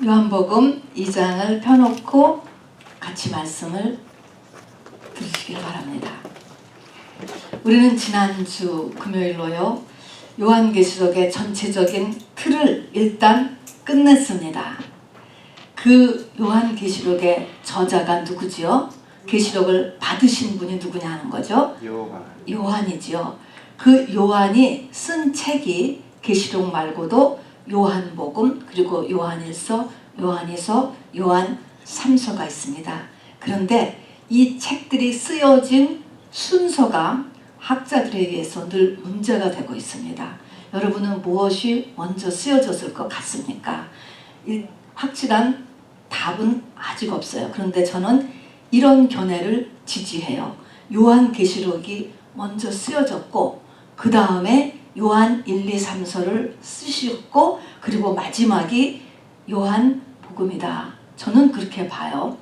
요한복음 2장을 펴놓고 같이 말씀을 들으시길 바랍니다. 우리는 지난주 금요일로요, 요한계시록의 전체적인 틀을 일단 끝냈습니다. 그 요한계시록의 저자가 누구지요? 계시록을 받으신 분이 누구냐 하는 거죠? 요한이지요. 그 요한이 쓴 책이 계시록 말고도 요한복음, 그리고 요한일서, 요한이서, 요한3서가 있습니다. 그런데 이 책들이 쓰여진 순서가 학자들에 의해서 늘 문제가 되고 있습니다. 여러분은 무엇이 먼저 쓰여졌을 것 같습니까? 확실한 답은 아직 없어요. 그런데 저는 이런 견해를 지지해요. 요한계시록이 먼저 쓰여졌고 그 다음에 요한 1, 2, 3서를 쓰셨고 그리고 마지막이 요한복음이다. 저는 그렇게 봐요.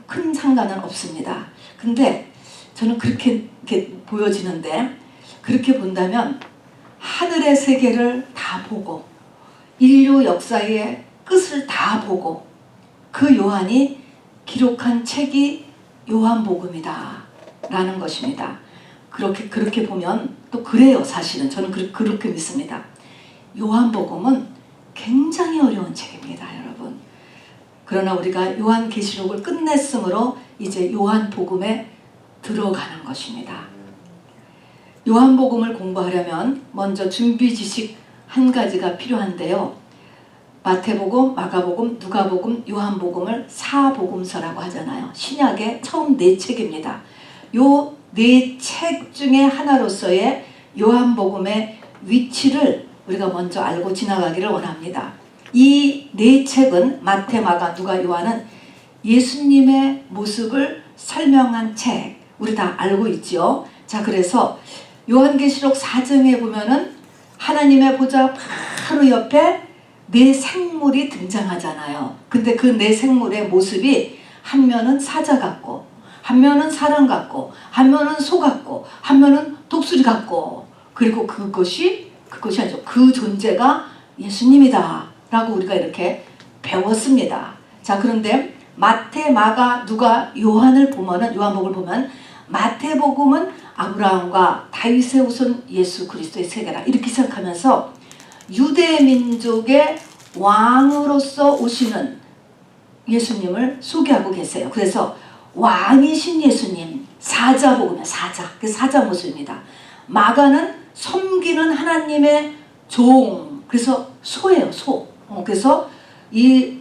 큰 상관은 없습니다. 근데 저는 그렇게 보여지는데, 그렇게 본다면 하늘의 세계를 다 보고 인류 역사의 끝을 다 보고 그 요한이 기록한 책이 요한복음이다 라는 것입니다. 그렇게 보면 또 그래요. 사실은 저는 그렇게 믿습니다. 요한복음은 굉장히 어려운 책입니다, 여러분. 그러나 우리가 요한계시록을 끝냈으므로 이제 요한복음에 들어가는 것입니다. 요한복음을 공부하려면 먼저 준비 지식 한 가지가 필요한데요. 마태복음, 마가복음, 누가복음, 요한복음을 사복음서라고 하잖아요. 신약의 처음 4책입니다. 요 4책 중에 하나로서의 요한복음의 위치를 우리가 먼저 알고 지나가기를 원합니다. 이 4책은 마태, 마가, 누가, 요한은 예수님의 모습을 설명한 책, 우리 다 알고 있죠. 자, 그래서 요한계시록 4장에 보면은 하나님의 보좌 바로 옆에 4 생물이 등장하잖아요. 근데 그 4 생물의 모습이 한 면은 사자 같고, 한 면은 사람 같고, 한 면은 소 같고, 한 면은 독수리 같고, 그리고 그것이 아니죠. 그 존재가 예수님이다 라고 우리가 이렇게 배웠습니다. 자, 그런데 마태, 마가, 누가, 요한을 보면은, 요한복음을 보면 마태복음은 아브라함과 다윗의 후손 예수 그리스도의 세계라 이렇게 시작하면서 유대 민족의 왕으로서 오시는 예수님을 소개하고 계세요. 그래서 왕이신 예수님, 사자복음이에요. 그 사자 모습입니다. 마가는 섬기는 하나님의 종, 그래서 소예요. 소. 그래서 이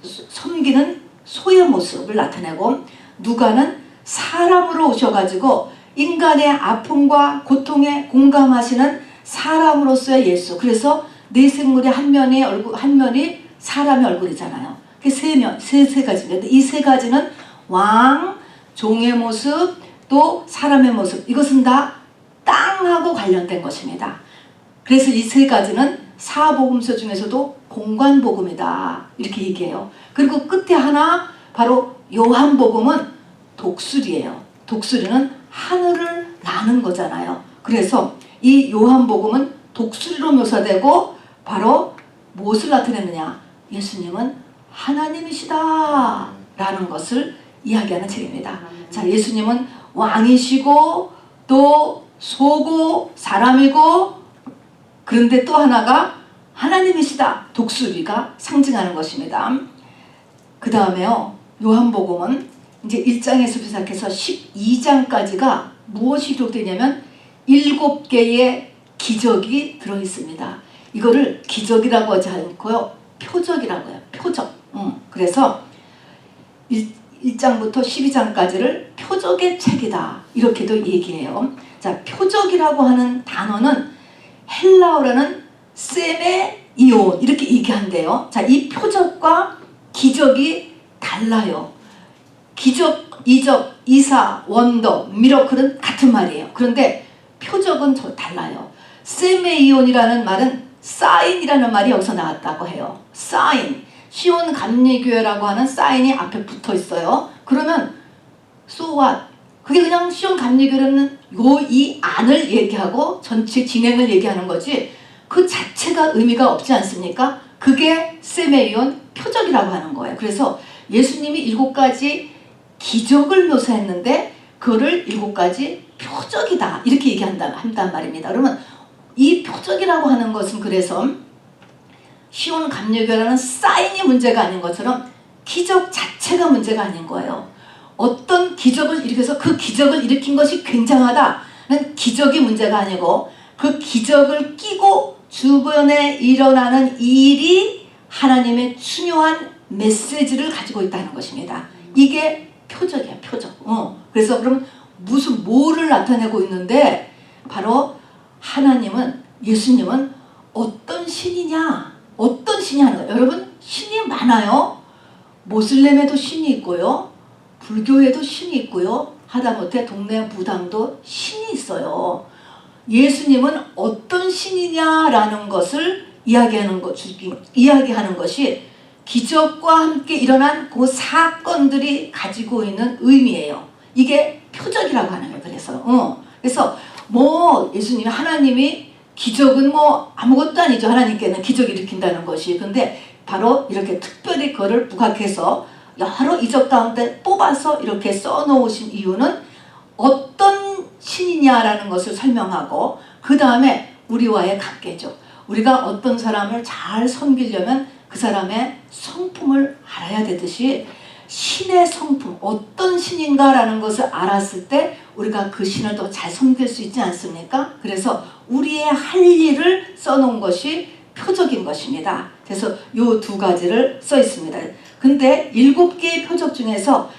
섬기는 소의 모습을 나타내고, 누가는 사람으로 오셔가지고 인간의 아픔과 고통에 공감하시는 사람으로서의 예수. 그래서 4 생물의 한 면이 사람의 얼굴이잖아요. 그 세 가지인데 이 3가지는 왕, 종의 모습, 또 사람의 모습, 이것은 다 땅하고 관련된 것입니다. 그래서 이 3가지는 사복음서 중에서도 공관복음이다 이렇게 얘기해요. 그리고 끝에 하나, 바로 요한복음은 독수리예요. 독수리는 하늘을 나는 거잖아요. 그래서 이 요한복음은 독수리로 묘사되고 바로 무엇을 나타내느냐, 예수님은 하나님이시다 라는 것을 이야기하는 책입니다. 자, 예수님은 왕이시고 또 소고 사람이고, 그런데 또 하나가 하나님이시다, 독수리가 상징하는 것입니다. 그 다음에요, 요한복음은 이제 1장에서 시작해서 12장까지가 무엇이 기록되냐면 7개의 기적이 들어있습니다. 이거를 기적이라고 하지 않고요, 표적이라고 해요. 표적. 그래서 1장부터 12장까지를 표적의 책이다 이렇게도 얘기해요. 자, 표적이라고 하는 단어는 헬라어라는 세메이온 이렇게 얘기한대요. 자, 이 표적과 기적이 달라요. 기적, 이적, 이사, 원더, 미러클은 같은 말이에요. 그런데 표적은 달라요. 세메이온이라는 말은 사인이라는 말이 여기서 나왔다고 해요. 사인. 시온 감리교회라고 하는 사인이 앞에 붙어 있어요. 그러면 so what? 그게 그냥 시온 감리교회는 이 안을 얘기하고 전체 진행을 얘기하는 거지 그 자체가 의미가 없지 않습니까? 그게 세메이온 표적이라고 하는 거예요. 그래서 예수님이 7가지 기적을 묘사했는데 그거를 7가지 표적이다 이렇게 한단 말입니다. 그러면 이 표적이라고 하는 것은 그래서 시온 감리교라는 사인이 문제가 아닌 것처럼 기적 자체가 문제가 아닌 거예요. 어떤 기적을 일으켜서 그 기적을 일으킨 것이 굉장하다는 기적이 문제가 아니고 그 기적을 끼고 주변에 일어나는 일이 하나님의 중요한 메시지를 가지고 있다는 것입니다. 이게 표적이야, 표적. 그래서 그럼 뭐를 나타내고 있는데 바로 하나님은, 예수님은 어떤 신이냐, 어떤 신이 하는 거예요. 여러분, 신이 많아요. 모슬렘에도 신이 있고요, 불교에도 신이 있고요, 하다못해 동네 무당도 신이 있어요. 예수님은 어떤 신이냐라는 것을 이야기하는 것이 기적과 함께 일어난 그 사건들이 가지고 있는 의미예요. 이게 표적이라고 하는 거예요. 그래서 예수님, 하나님이 기적은 아무것도 아니죠. 하나님께는 기적을 일으킨다는 것이. 근데 바로 이렇게 특별히 그거를 부각해서 여러 이적 가운데 뽑아서 이렇게 써놓으신 이유는 어떤 신이냐라는 것을 설명하고, 그 다음에 우리와의 관계죠. 우리가 어떤 사람을 잘 섬기려면 그 사람의 성품을 알아야 되듯이 신의 성품, 어떤 신인가라는 것을 알았을 때 우리가 그 신을 더 잘 섬길 수 있지 않습니까? 그래서 우리의 할 일을 써놓은 것이 표적인 것입니다. 그래서 이 2가지를 써 있습니다. 근데 7개의 표적 중에서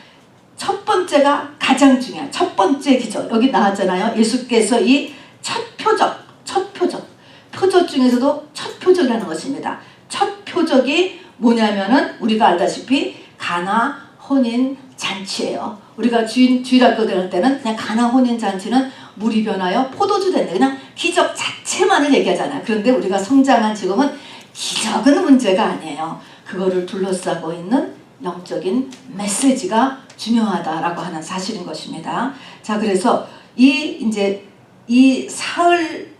첫 번째가 가장 중요한 첫 번째 기적, 여기 나왔잖아요. 예수께서 이 첫 표적 중에서도 첫 표적이라는 것입니다. 첫 표적이 뭐냐면은 우리가 알다시피 가나 혼인 잔치예요. 우리가 주일학교 다닐 때는 그냥 가나 혼인 잔치는 물이 변하여 포도주 된다, 그냥 기적 자체만을 얘기하잖아요. 그런데 우리가 성장한 지금은 기적은 문제가 아니에요. 그거를 둘러싸고 있는 영적인 메시지가 중요하다라고 하는 사실인 것입니다. 자, 그래서 이 사흘,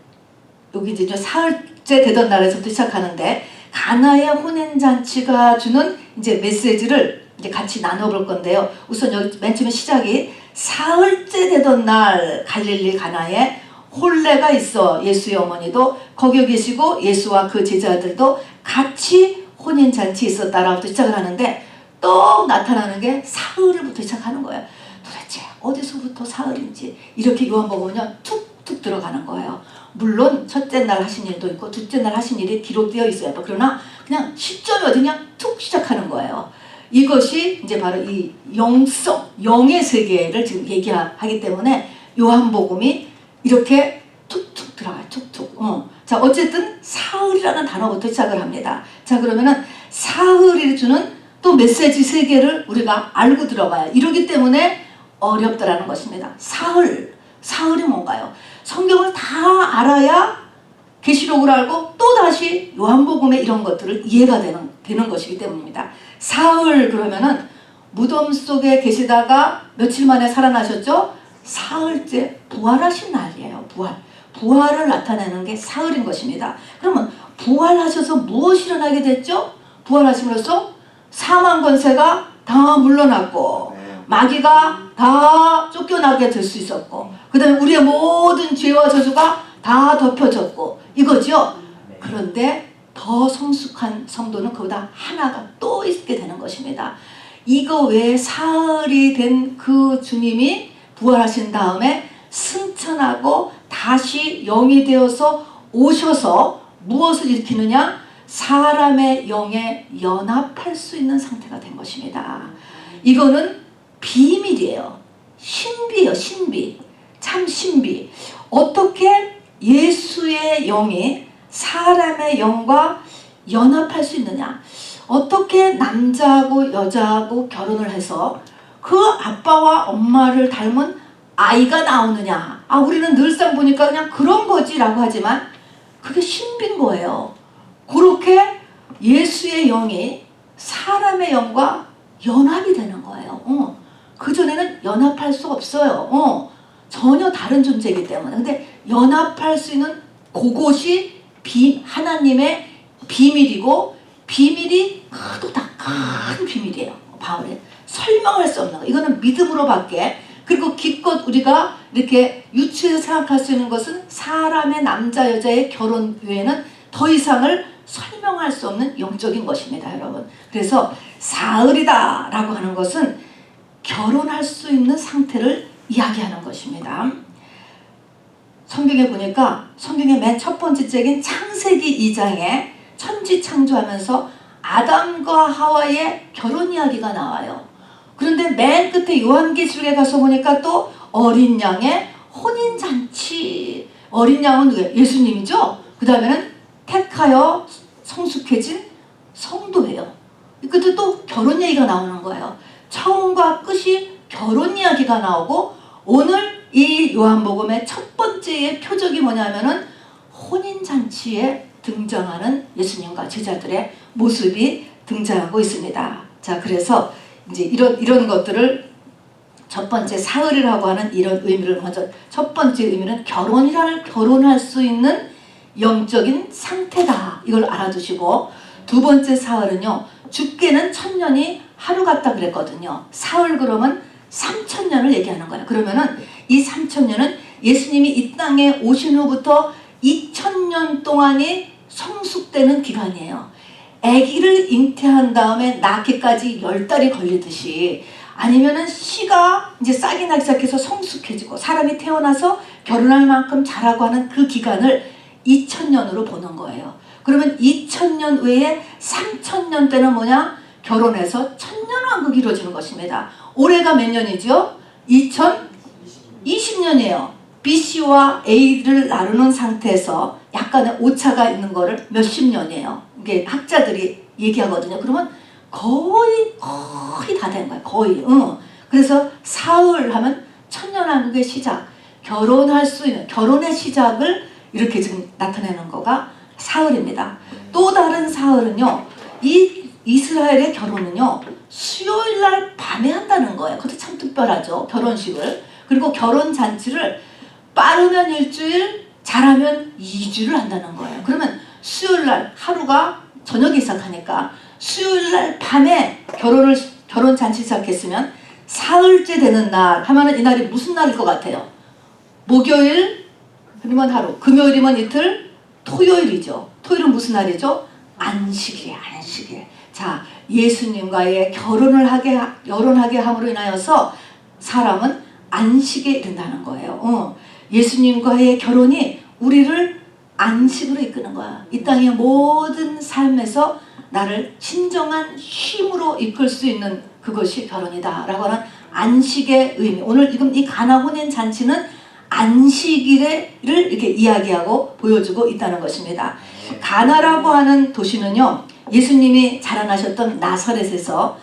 여기 이제 사흘째 되던 날에서부터 시작하는데 가나의 혼인잔치가 주는 이제 메시지를 이제 같이 나눠볼 건데요. 우선 여기 맨 처음에 시작이 사흘째 되던 날 갈릴리 가나에 혼례가 있어 예수의 어머니도 거기 계시고 예수와 그 제자들도 같이 혼인잔치 있었다라고 시작을 하는데 또 나타나는 게 사흘부터 시작하는 거예요. 도대체 어디서부터 사흘인지 이렇게 요한복음은 툭툭 들어가는 거예요. 물론 첫째 날 하신 일도 있고 둘째 날 하신 일이 기록되어 있어요. 그러나 그냥 시점이 어디냐 툭 시작하는 거예요. 이것이 이제 바로 이 영의 세계를 지금 얘기하기 때문에 요한복음이 이렇게 툭툭 들어가요. 툭툭. 자, 어쨌든 사흘이라는 단어부터 시작을 합니다. 자, 그러면은 사흘이 주는 또 메시지 세계를 우리가 알고 들어가요. 이러기 때문에 어렵다라는 것입니다. 사흘이 뭔가요? 성경을 다 알아야 계시록을 알고 또 다시 요한복음의 이런 것들을 이해가 되는 것이기 때문입니다. 사흘 그러면은 무덤 속에 계시다가 며칠 만에 살아나셨죠? 사흘째 부활하신 날이에요. 부활을 나타내는 게 사흘인 것입니다. 그러면 부활하셔서 무엇이 일어나게 됐죠? 부활하심으로써 사망 권세가 다 물러났고 마귀가 다 쫓겨나게 될 수 있었고, 그 다음에 우리의 모든 죄와 저주가 다 덮여졌고 이거죠. 그런데 더 성숙한 성도는 그보다 하나가 또 있게 되는 것입니다. 이거 외에 사흘이 된 그 주님이 부활하신 다음에 승천하고 다시 영이 되어서 오셔서 무엇을 일으키느냐? 사람의 영에 연합할 수 있는 상태가 된 것입니다. 이거는 비밀이에요. 신비예요. 신비. 참 신비. 어떻게 예수의 영이 사람의 영과 연합할 수 있느냐? 어떻게 남자하고 여자하고 결혼을 해서 그 아빠와 엄마를 닮은 아이가 나오느냐? 우리는 늘상 보니까 그냥 그런 거지라고 하지만 그게 신비인 거예요. 그렇게 예수의 영이 사람의 영과 연합이 되는 거예요. 그전에는 연합할 수 없어요. 전혀 다른 존재이기 때문에. 근데 연합할 수 있는 그곳이 하나님의 비밀이고 비밀이 크도다. 큰 비밀이에요. 바울의 설명할 수 없는 거. 이거는 믿음으로밖에. 그리고 기껏 우리가 이렇게 유추해서 생각할 수 있는 것은 사람의 남자 여자의 결혼 외에는 더 이상을 설명할 수 없는 영적인 것입니다, 여러분. 그래서 사흘이다 라고 하는 것은 결혼할 수 있는 상태를 이야기하는 것입니다. 성경에 보니까 성경의 맨 첫 번째 책인 창세기 2장에 천지 창조하면서 아담과 하와의 결혼 이야기가 나와요. 그런데 맨 끝에 요한계시록에 가서 보니까 또 어린 양의 혼인잔치. 어린 양은 누구예요? 예수님이죠. 그 다음에는 택하여 성숙해진 성도예요. 그때 또 결혼 얘기가 나오는 거예요. 처음과 끝이 결혼 이야기가 나오고, 오늘 이 요한복음의 첫 번째의 표적이 뭐냐면은 혼인잔치에 등장하는 예수님과 제자들의 모습이 등장하고 있습니다. 자, 그래서 이제 이런 것들을 첫 번째 사흘이라고 하는 이런 의미를 먼저, 첫 번째 의미는 결혼할 수 있는 영적인 상태다. 이걸 알아두시고, 두 번째 사흘은요, 주께는 1000년이 하루 같다 그랬거든요. 사흘 그러면 3000년을 얘기하는 거예요. 그러면은 이 3000년은 예수님이 이 땅에 오신 후부터 2000년 동안이 성숙되는 기간이에요. 아기를 잉태한 다음에 낳기까지 10달이 걸리듯이, 아니면은 씨가 이제 싹이 나기 시작해서 성숙해지고 사람이 태어나서 결혼할 만큼 자라고 하는 그 기간을 2000년으로 보는 거예요. 그러면 2000년 외에 3000년 때는 뭐냐? 결혼해서 천년왕국이 이루어지는 것입니다. 올해가 몇 년이죠? 2020년이에요. BC와 A를 나누는 상태에서 약간의 오차가 있는 거를 몇십 년이에요. 이게 학자들이 얘기하거든요. 그러면 거의 다 된 거예요. 거의. 그래서 사흘 하면 천년왕국의 시작, 결혼할 수 있는 결혼의 시작을 이렇게 지금 나타내는 거가 사흘입니다. 또 다른 사흘은요, 이 이스라엘의 결혼은요, 수요일 날 밤에 한다는 거예요. 그것도 참 특별하죠. 결혼식을. 그리고 결혼 잔치를 빠르면 일주일, 잘하면 2주를 한다는 거예요. 그러면 수요일 날 하루가 저녁에 시작하니까 수요일 날 밤에 결혼 잔치 시작했으면 사흘째 되는 날 하면은, 이 날이 무슨 날일 것 같아요? 목요일 그러면 하루, 금요일이면 이틀, 토요일이죠. 토요일은 무슨 날이죠? 안식이에요. 안식일. 자, 예수님과의 결혼하게 함으로 인하여서 사람은 안식에 이른다는 거예요. 예수님과의 결혼이 우리를 안식으로 이끄는 거야. 이 땅의 모든 삶에서 나를 진정한 쉼으로 이끌 수 있는 그것이 결혼이다 라고 하는 안식의 의미. 오늘 지금 이 가나 혼인 잔치는 안식일을 이렇게 이야기하고 보여주고 있다는 것입니다. 가나라고 하는 도시는요, 예수님이 자라나셨던 나사렛에서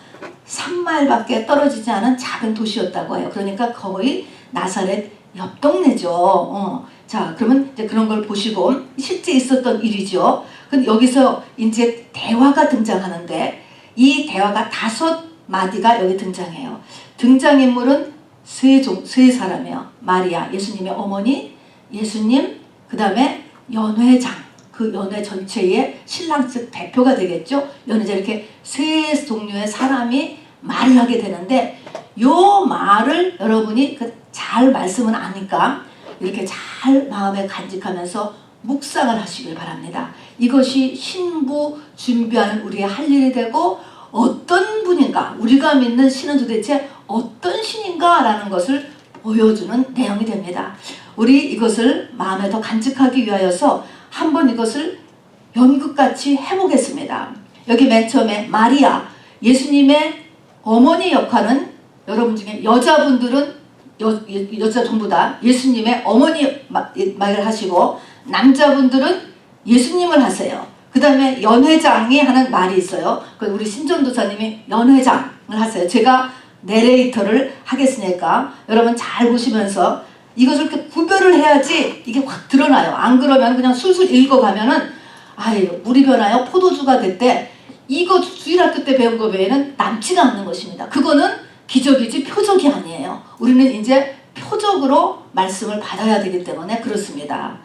3마일밖에 떨어지지 않은 작은 도시였다고 해요. 그러니까 거의 나사렛 옆 동네죠. 자, 그러면 이제 그런 걸 보시고, 실제 있었던 일이죠. 근데 여기서 이제 대화가 등장하는데, 이 대화가 5마디가 여기 등장해요. 등장인물은 세 사람이에요. 마리아, 예수님의 어머니, 예수님, 그 다음에 연회장, 그 연회 전체의 신랑 측 대표가 되겠죠. 연회장, 이렇게 세 종류의 사람이 말을 하게 되는데, 요 말을 여러분이 잘 말씀은 아니까 이렇게 잘 마음에 간직하면서 묵상을 하시길 바랍니다. 이것이 신부 준비하는 우리의 할 일이 되고, 어떤 분인가, 우리가 믿는 신은 도대체 어떤 신인가 라는 것을 보여주는 내용이 됩니다. 우리 이것을 마음에 더 간직하기 위하여서 한번 이것을 연극같이 해보겠습니다. 여기 맨 처음에 마리아, 예수님의 어머니 역할은, 여러분 중에 여자분들은 여자 전부 다 예수님의 어머니 말을 하시고, 남자분들은 예수님을 하세요. 그 다음에 연회장이 하는 말이 있어요. 우리 신전도사님이 연회장을 하세요. 제가 내레이터를 하겠으니까 여러분 잘 보시면서 이것을 이렇게 구별을 해야지 이게 확 드러나요. 안 그러면 그냥 술술 읽어가면은, 아유, 물이 변하여 포도주가 됐대. 이거 주일학교 때 배운 거 외에는 남지가 않는 것입니다. 그거는 기적이지 표적이 아니에요. 우리는 이제 표적으로 말씀을 받아야 되기 때문에 그렇습니다.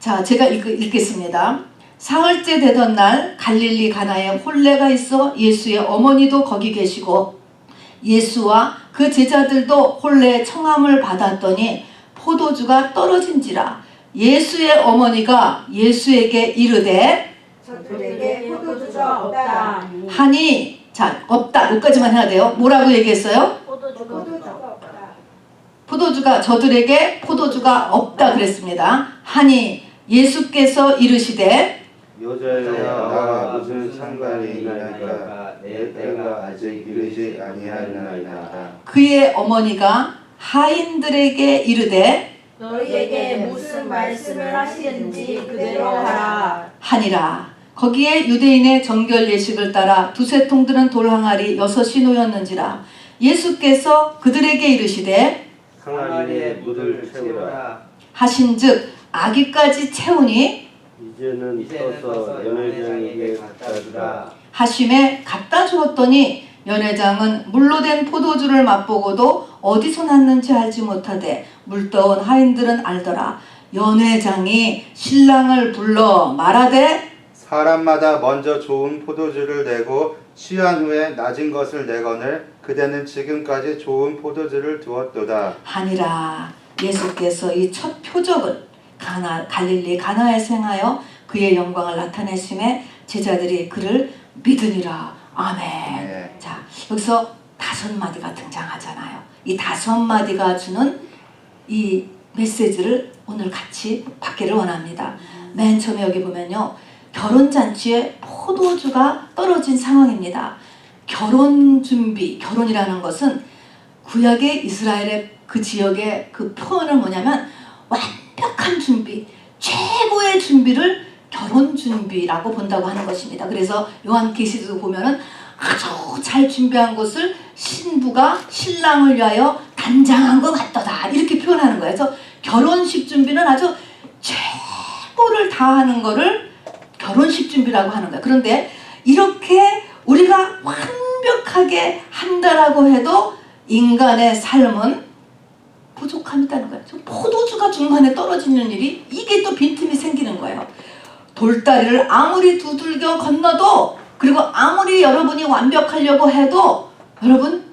자, 제가 읽겠습니다. 사흘째 되던 날 갈릴리 가나에 혼례가 있어 예수의 어머니도 거기 계시고 예수와 그 제자들도 혼례의 청함을 받았더니 포도주가 떨어진지라. 예수의 어머니가 예수에게 이르되 저들에게 포도주가 없다 하니, 자, 없다 여기까지만 해야 돼요. 뭐라고 얘기했어요? 포도주가 없다 포도주가, 저들에게 포도주가 없다 그랬습니다. 하니 예수께서 이르시되 여자여 나와 무슨 상관이 있나이까 내 때가 아직 이르지 아니하나이다. 그의 어머니가 하인들에게 이르되 너희에게 무슨 말씀을 하시는지 그대로 하라 하니라. 거기에 유대인의 정결 예식을 따라 두세 통 드는 돌 항아리 6이 놓였는지라. 예수께서 그들에게 이르시되 항아리에 물을 채우라. 하신즉 아기까지 채우니 이제는 떠서 연회장에게 갖다 주라. 하심에 갖다 주었더니 연회장은 물로 된 포도주를 맛보고도 어디서 났는지 알지 못하되 물떠온 하인들은 알더라. 연회장이 신랑을 불러 말하되 사람마다 먼저 좋은 포도주를 내고 취한 후에 낮은 것을 내거늘 그대는 지금까지 좋은 포도주를 두었도다 하니라. 예수께서 이 첫 표적을 갈릴리 가나에서 행하여 그의 영광을 나타내심에 제자들이 그를 믿으니라. 아멘. 네. 자, 여기서 5마디가 등장하잖아요. 이 5마디가 주는 이 메시지를 오늘 같이 받기를 원합니다. 맨 처음에 여기 보면요, 결혼잔치에 포도주가 떨어진 상황입니다. 결혼 준비, 결혼이라는 것은 구약의 이스라엘의 그 지역의 그 표현은 뭐냐면 완벽한 준비, 최고의 준비를 결혼 준비라고 본다고 하는 것입니다. 그래서 요한계시도 보면은 아주 잘 준비한 것을 신부가 신랑을 위하여 단장한 것 같도다 이렇게 표현하는 거예요. 그래서 결혼식 준비는 아주 최고를 다하는 거를 결혼식 준비라고 하는 거예요. 그런데 이렇게 우리가 완벽하게 한다라고 해도 인간의 삶은 부족함이 있다는 거예요. 포도주가 중간에 떨어지는 일이, 이게 또 빈틈이 생기는 거예요. 돌다리를 아무리 두들겨 건너도, 그리고 아무리 여러분이 완벽하려고 해도 여러분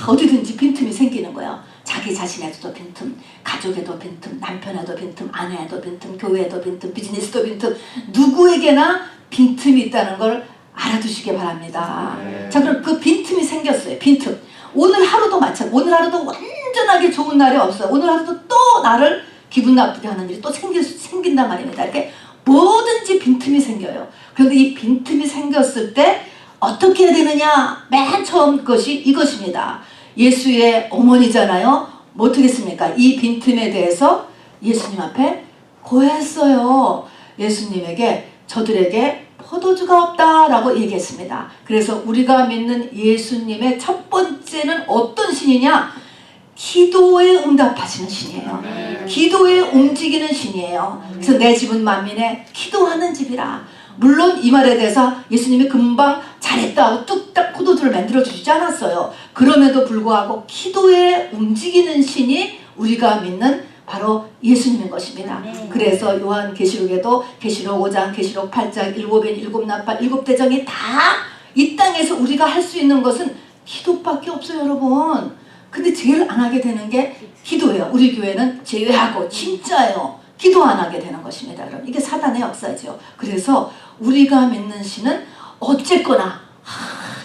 어디든지 빈틈이 생기는 거예요. 자기 자신에도 빈틈, 가족에도 빈틈, 남편에도 빈틈, 아내에도 빈틈, 교회에도 빈틈, 비즈니스도 빈틈, 누구에게나 빈틈이 있다는 걸 알아두시기 바랍니다. 네. 자, 그럼 그 빈틈이 생겼어요. 빈틈. 오늘 하루도 마찬가지. 오늘 하루도 완전하게 좋은 날이 없어요. 오늘 하루도 또 나를 기분 나쁘게 하는 일이 또 생긴단 말입니다. 이렇게 뭐든지 빈틈이 생겨요. 그런데 이 빈틈이 생겼을 때 어떻게 해야 되느냐? 맨 처음 것이 이것입니다. 예수의 어머니잖아요. 뭐 어떻게 했습니까? 이 빈틈에 대해서 예수님 앞에 고했어요. 예수님에게 저들에게 포도주가 없다라고 얘기했습니다. 그래서 우리가 믿는 예수님의 첫 번째는 어떤 신이냐? 기도에 응답하시는 신이에요. 기도에 움직이는 신이에요. 그래서 내 집은 만민의 기도하는 집이라. 물론 이 말에 대해서 예수님이 금방 잘했다 하고 뚝딱 포도주를 만들어 주시지 않았어요. 그럼에도 불구하고 기도에 움직이는 신이 우리가 믿는 바로 예수님인 것입니다. 그래서 요한계시록에도 계시록 5장, 계시록 8장, 7엔 7나팔, 7대장이 다 이 땅에서 우리가 할 수 있는 것은 기도밖에 없어요, 여러분. 근데 제일 안 하게 되는 게 기도예요. 우리 교회는 제외하고 진짜예요. 기도 안 하게 되는 것입니다. 그럼 이게 사단의 역사죠. 그래서 우리가 믿는 신은 어쨌거나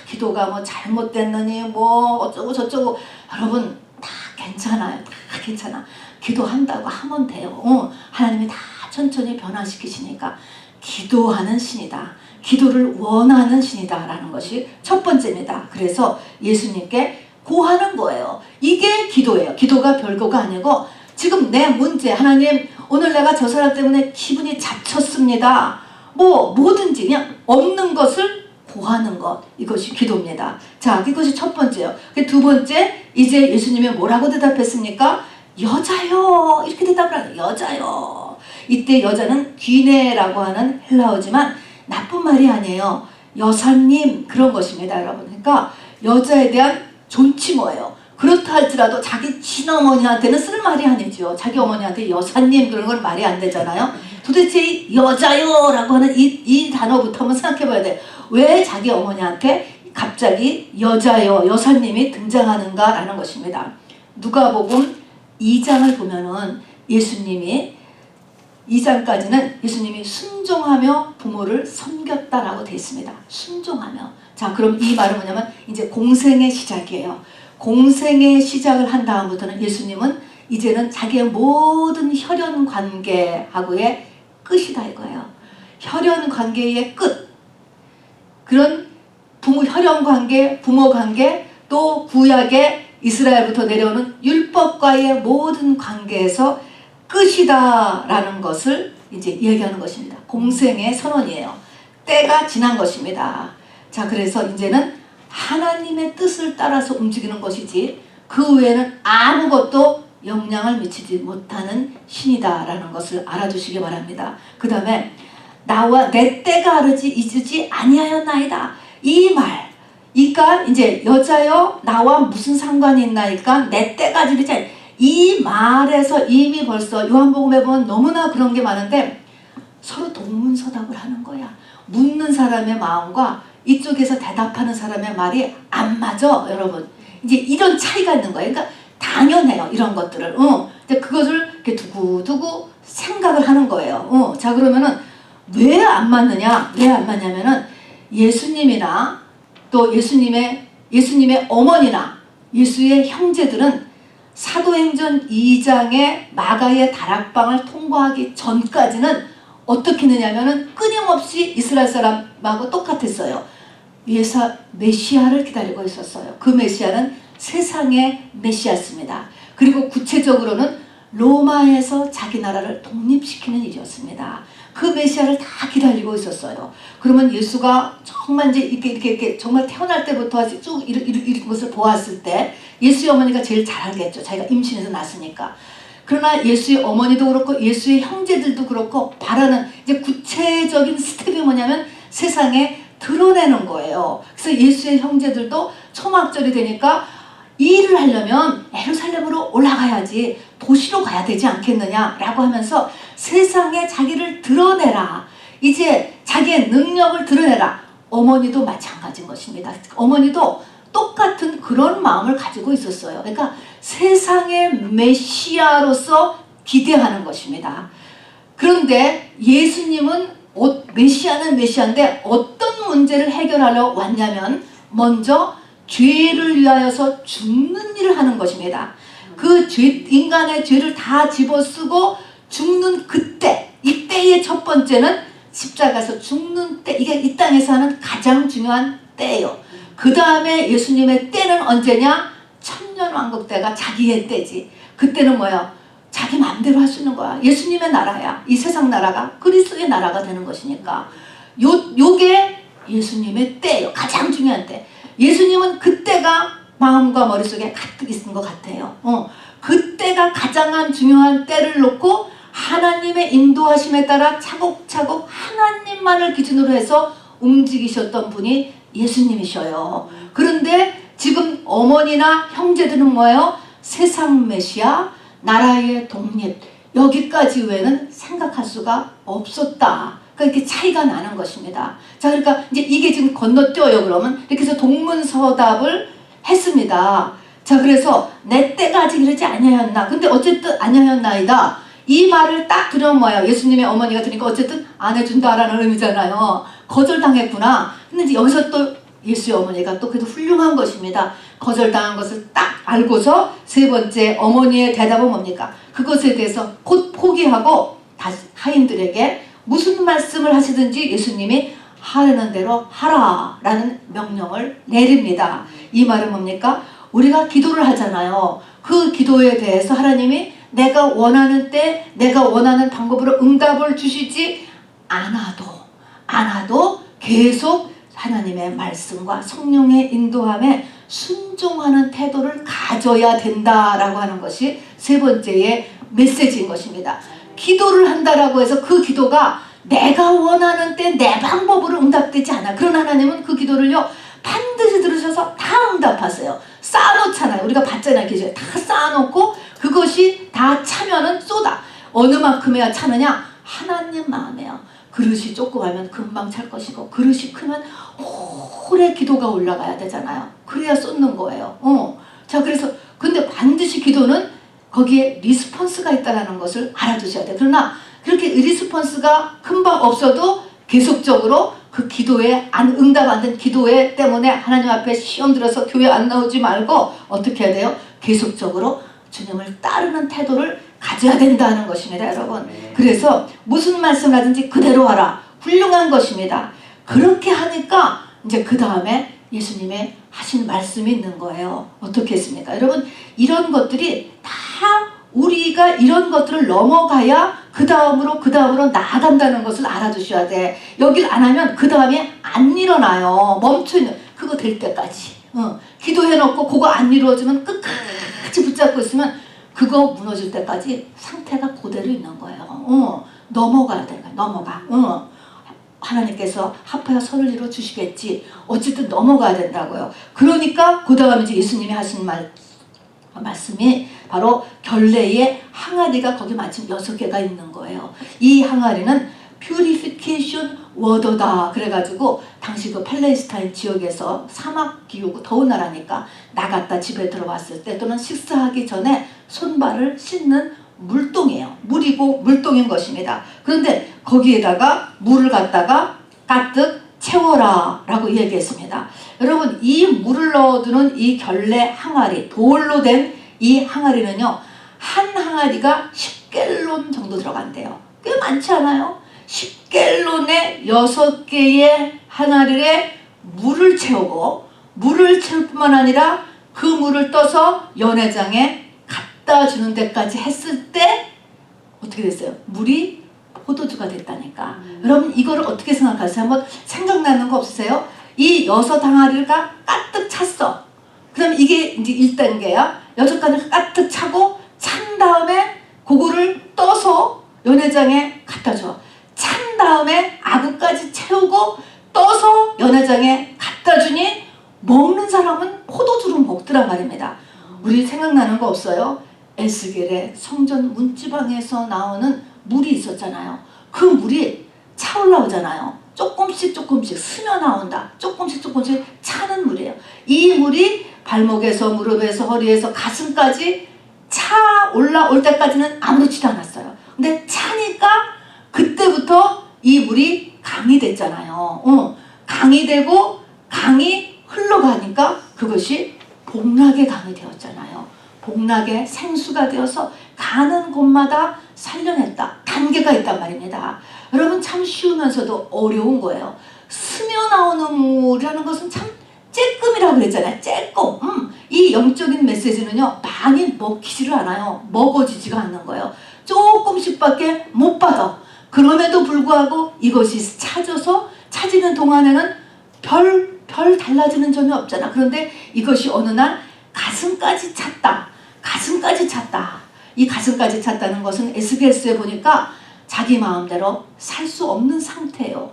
기도가 뭐 잘못됐느니 뭐 어쩌고 저쩌고, 여러분 다 괜찮아요. 다 괜찮아. 기도한다고 하면 돼요. 하나님이 다 천천히 변화시키시니까. 기도하는 신이다. 기도를 원하는 신이다 라는 것이 첫 번째입니다. 그래서 예수님께 고하는 거예요. 이게 기도예요. 기도가 별거가 아니고 지금 내 문제, 하나님 오늘 내가 저 사람 때문에 기분이 잡쳤습니다. 뭐 뭐든지 그냥 없는 것을 고하는 것, 이것이 기도입니다. 자, 이것이 첫 번째요. 두 번째, 이제 예수님이 뭐라고 대답했습니까? 여자요, 이렇게 대답을 하요. 여자요. 이때 여자는 귀네라고 하는 헬라어지만 나쁜 말이 아니에요. 여사님, 그런 것입니다, 여러분. 그러니까 여자에 대한 존칭어예요. 그렇다 할지라도 자기 친어머니한테는 쓸 말이 아니죠. 자기 어머니한테 여사님 그런 건 말이 안 되잖아요. 도대체 이 여자요라고 하는 이 단어부터 한번 생각해 봐야 돼. 왜 자기 어머니한테 갑자기 여자요, 여사님이 등장하는가라는 것입니다. 누가복음 2장을 보면은 예수님이 2장까지는 예수님이 순종하며 부모를 섬겼다라고 되어 있습니다. 순종하며. 자, 그럼 이 말은 뭐냐면 이제 공생의 시작이에요. 공생의 시작을 한 다음부터는 예수님은 이제는 자기의 모든 혈연 관계하고의 끝이다 이거예요. 혈연 관계의 끝. 그런 혈연 관계, 부모 관계, 또 구약의 이스라엘부터 내려오는 율법과의 모든 관계에서 끝이다 라는 것을 이제 얘기하는 것입니다. 공생의 선언이에요. 때가 지난 것입니다. 자, 그래서 이제는 하나님의 뜻을 따라서 움직이는 것이지 그 외에는 아무것도 영향을 미치지 못하는 신이다 라는 것을 알아주시기 바랍니다. 그 다음에 나와 내 때가 이르지 아니하였나이다. 이 말, 그러니까 이제 여자여 나와 무슨 상관이 있나이까 내 때가 이르지 아니. 이 말에서 이미 벌써 요한복음에 보면 너무나 그런 게 많은데 서로 동문서답을 하는 거야. 묻는 사람의 마음과 이쪽에서 대답하는 사람의 말이 안 맞아, 여러분. 이제 이런 차이가 있는 거예요. 그러니까 당연해요, 이런 것들을. 근데 그것을 이렇게 두고두고 생각을 하는 거예요. 자, 그러면은 왜 안 맞느냐? 왜 안 맞냐면은 예수님이나 또 예수님의 어머니나 예수의 형제들은 사도행전 2장의 마가의 다락방을 통과하기 전까지는 어떻게 했느냐면은 끊임없이 이스라엘 사람하고 똑같았어요. 메시아를 기다리고 있었어요. 그 메시아는 세상의 메시아였습니다. 그리고 구체적으로는 로마에서 자기 나라를 독립시키는 일이었습니다. 그 메시아를 다 기다리고 있었어요. 그러면 예수가 정말 이제 이렇게 정말 태어날 때부터 쭉 이런 것을 보았을 때 예수의 어머니가 제일 잘 알겠죠. 자기가 임신해서 낳았으니까. 그러나 예수의 어머니도 그렇고 예수의 형제들도 그렇고 바라는 이제 구체적인 스텝이 뭐냐면 세상에 드러내는 거예요. 그래서 예수의 형제들도 초막절이 되니까 일을 하려면 예루살렘으로 올라가야지 도시로 가야 되지 않겠느냐라고 하면서 세상에 자기를 드러내라. 이제 자기의 능력을 드러내라. 어머니도 마찬가지인 것입니다. 어머니도 똑같은 그런 마음을 가지고 있었어요. 그러니까 세상의 메시아로서 기대하는 것입니다. 그런데 예수님은 메시아는 메시아인데 어떤 문제를 해결하러 왔냐면 먼저 죄를 위하여서 죽는 일을 하는 것입니다. 그 인간의 죄를 다 집어쓰고 죽는 그때, 이때의 첫 번째는 십자가에서 죽는 때, 이게 이 땅에서 하는 가장 중요한 때예요. 그 다음에 예수님의 때는 언제냐? 천년왕국 때가 자기의 때지. 그때는 뭐야? 자기 마음대로 할 수 있는 거야. 예수님의 나라야. 이 세상 나라가 그리스도의 나라가 되는 것이니까. 요게 예수님의 때예요. 가장 중요한 때. 예수님은 그때가 마음과 머릿속에 가득 있는 것 같아요. 그때가 가장 중요한 때를 놓고 하나님의 인도하심에 따라 차곡차곡 하나님만을 기준으로 해서 움직이셨던 분이 예수님이셔요. 그런데 지금 어머니나 형제들은 뭐예요? 세상 메시아, 나라의 독립, 여기까지 외에는 생각할 수가 없었다. 그러니까 이렇게 차이가 나는 것입니다. 자, 그러니까 이제 이게 지금 건너뛰어요. 그러면 이렇게 해서 동문서답을 했습니다. 자, 그래서 내 때가 아직 이르지 아니하였나. 근데 어쨌든 아니하였나이다. 이 말을 딱 들으면 뭐예요? 예수님의 어머니가 들으니까 어쨌든 안 해준다라는 의미잖아요. 거절당했구나. 근데 이제 여기서 또 예수의 어머니가 또 그래도 훌륭한 것입니다. 거절당한 것을 딱 알고서 세 번째 어머니의 대답은 뭡니까? 그것에 대해서 곧 포기하고 다시 하인들에게 무슨 말씀을 하시든지 예수님이 하라는 대로 하라라는 명령을 내립니다. 이 말은 뭡니까? 우리가 기도를 하잖아요. 그 기도에 대해서 하나님이 내가 원하는 때 내가 원하는 방법으로 응답을 주시지 않아도 계속 하나님의 말씀과 성령의 인도함에 순종하는 태도를 가져야 된다라고 하는 것이 세 번째의 메시지인 것입니다. 기도를 한다라고 해서 그 기도가 내가 원하는 때 내 방법으로 응답되지 않아. 그러나 하나님은 그 기도를요 반드시 들으셔서 다 응답하세요. 쌓아놓잖아요. 우리가 받잖아요. 기도에 다 쌓아놓고 그것이 다 차면은 쏟아. 어느 만큼이야 차느냐? 하나님 마음이에요. 그릇이 조그마면 금방 찰 것이고 그릇이 크면 오래 기도가 올라가야 되잖아요. 그래야 쏟는 거예요. 자, 그래서 근데 반드시 기도는 거기에 리스폰스가 있다는 것을 알아두셔야 돼요. 그러나 그렇게 리스폰스가 금방 없어도 계속적으로 그 기도에 응답 안 된 기도에 때문에 하나님 앞에 시험 들어서 교회 안 나오지 말고 어떻게 해야 돼요? 계속적으로 주님을 따르는 태도를 가져야 된다는 것입니다, 여러분. 그래서 무슨 말씀을 하든지 그대로 하라. 훌륭한 것입니다. 그렇게 하니까 이제 그 다음에 예수님의 하신 말씀이 있는 거예요. 어떻게 했습니까? 여러분, 이런 것들이 다 우리가 이런 것들을 넘어가야 그 다음으로 나아간다는 것을 알아두셔야 돼. 여길 안 하면 그 다음에 안 일어나요. 멈춰있는 그거 될 때까지. 기도해놓고 그거 안 이루어지면 끝까지 붙잡고 있으면 그거 무너질 때까지 상태가 그대로 있는 거예요. 넘어가야 되는 거야. 넘어가. 하나님께서 합하여 선을 이루어 주시겠지. 어쨌든 넘어가야 된다고요. 그러니까 그 다음에 이제 예수님이 하신 말씀이 바로 결례의 항아리가 거기 마침 6개가 있는 거예요. 이 항아리는 퓨리피케이션 워더다. 그래가지고 당시 그 팔레스타인 지역에서 사막 기후고 더운 나라니까 나갔다 집에 들어왔을 때 또는 식사하기 전에 손발을 씻는 물동이에요. 물이고 물동인 것입니다. 그런데 거기에다가 물을 갖다가 가득 채워라 라고 얘기했습니다. 여러분, 이 물을 넣어두는 이 결례 항아리, 돌로 된 이 항아리는요, 한 항아리가 10갤론 정도 들어간대요. 꽤 많지 않아요? 10갤론의 6개의 항아리에 물을 채우고, 물을 채울 뿐만 아니라 그 물을 떠서 연회장에 갖다 주는 데까지 했을 때 어떻게 됐어요? 물이 포도주가 됐다니까. 여러분, 이거를 어떻게 생각하세요? 한번 생각나는 거 없으세요? 이 6 항아리가 가득 찼어. 그럼 이게 이제 1단계야. 6가지 가득 차고 찬 다음에 그거를 떠서 연회장에 갖다 줘. 찬 다음에 아구까지 채우고 떠서 연회장에 갖다 주니 먹는 사람은 포도주를 먹더란 말입니다. 우리 생각나는 거 없어요? 에스겔의 성전 문지방에서 나오는 물이 있었잖아요. 그 물이 차 올라오잖아요. 조금씩 스며 나온다. 조금씩 차는 물이에요. 이 물이 발목에서 무릎에서 허리에서 가슴까지 차 올라올 때까지는 아무렇지도 않았어요. 근데 차니까 그때부터 이 물이 강이 됐잖아요. 강이 되고 강이 흘러가니까 그것이 복락의 강이 되었잖아요. 복락의 생수가 되어서 가는 곳마다 살려냈다. 단계가 있단 말입니다. 여러분, 참 쉬우면서도 어려운 거예요. 스며 나오는 물이라는 것은 참 쬐끔이라고 그랬잖아요. 쬐끔. 이 영적인 메시지는요, 많이 먹히지를 않아요. 먹어지지가 않는 거예요. 조금씩밖에 못 받아. 그럼에도 불구하고 이것이 찾지는 동안에는 별 달라지는 점이 없잖아. 그런데 이것이 어느 날 가슴까지 찼다. 이 가슴까지 찼다는 것은 SBS에 보니까 자기 마음대로 살 수 없는 상태예요.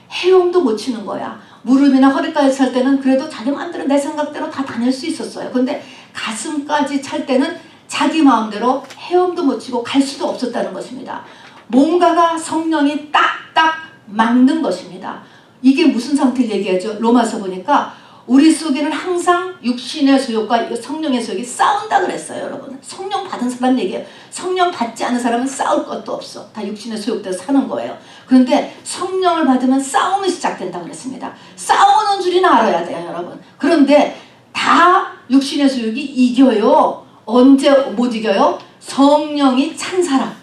헤엄도 못 치는 거야. 무릎이나 허리까지 찰 때는 그래도 자기 마음대로 내 생각대로 다 다닐 수 있었어요. 근데 가슴까지 찰 때는 자기 마음대로 헤엄도 못 치고 갈 수도 없었다는 것입니다. 뭔가가 성령이 딱딱 막는 것입니다. 이게 무슨 상태를 얘기하죠? 로마서 보니까 우리 속에는 항상 육신의 소욕과 성령의 소욕이 싸운다 그랬어요, 여러분. 성령 받은 사람 얘기해요. 성령 받지 않은 사람은 싸울 것도 없어. 다 육신의 소욕대로 사는 거예요. 그런데 성령을 받으면 싸움이 시작된다 그랬습니다. 싸우는 줄이나 알아야 돼요, 여러분. 그런데 다 육신의 소욕이 이겨요. 언제 못 이겨요? 성령이 찬 사람.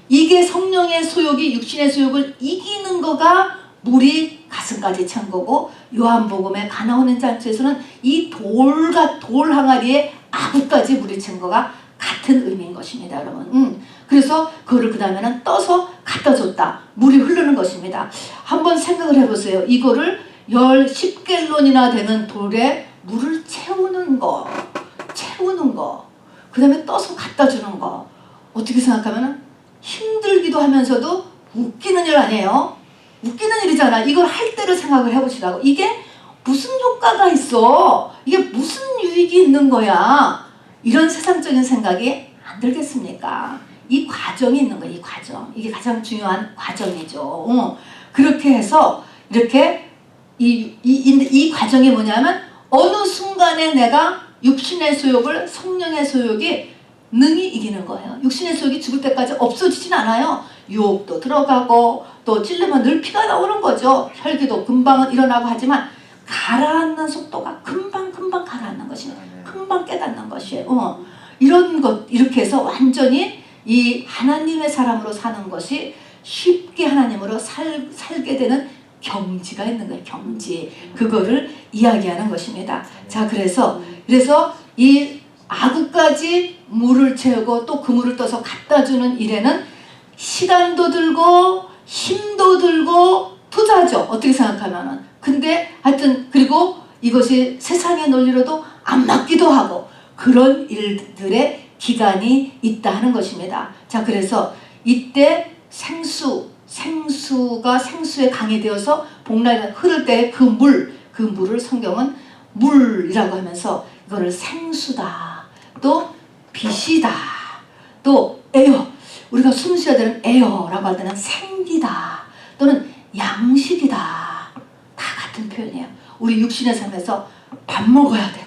이게 성령의 소욕이 육신의 소욕을 이기는 거가 물이 가슴까지 찬 거고, 요한복음의 가나 오는 잔치에서는 이 돌 항아리에 아구까지 물이 찬 거가 같은 의미인 것입니다, 여러분. 그래서 그거를 그 다음에는 떠서 갖다 줬다. 물이 흐르는 것입니다. 한번 생각을 해보세요. 이거를 10갤론이나 되는 돌에 물을 채우는 거, 그 다음에 떠서 갖다 주는 거. 어떻게 생각하면 힘들기도 하면서도 웃기는 일 아니에요? 웃기는 일이잖아. 이걸 할 때를 생각을 해보시라고. 이게 무슨 효과가 있어? 이게 무슨 유익이 있는 거야? 이런 세상적인 생각이 안 들겠습니까? 이 과정이 있는 거예요. 이 과정. 이게 가장 중요한 과정이죠. 그렇게 해서 이렇게 이 과정이 뭐냐면 어느 순간에 내가 육신의 소욕을 성령의 소욕이 능히 이기는 거예요. 육신의 소욕이 죽을 때까지 없어지진 않아요. 유혹도 들어가고 또 찔르면 늘 피가 나오는 거죠. 혈기도 금방은 일어나고 하지만 가라앉는 속도가 금방 가라앉는 것이에요. 금방 깨닫는 것이에요. 이런 것 이렇게 해서 완전히 이 하나님의 사람으로 사는 것이 쉽게 하나님으로 살게 되는 경지가 있는 거예요. 경지. 그거를 이야기하는 것입니다. 자, 그래서 이 아구까지 물을 채우고 또 그 물을 떠서 갖다 주는 일에는 시간도 들고 힘도 들고 투자죠. 어떻게 생각하면은. 근데 하여튼 그리고 이것이 세상의 논리로도 안 맞기도 하고 그런 일들의 기간이 있다 하는 것입니다. 자, 그래서 이때 생수가 생수에 강이 되어서 복락이 흐를 때 그 물을 성경은 물이라고 하면서 이거를 생수다, 또 빛이다, 또 에어, 우리가 숨 쉬어야 되는 에어라고 할 때는 생기다 또는 양식이다, 다 같은 표현이에요. 우리 육신의 삶에서 밥 먹어야 되고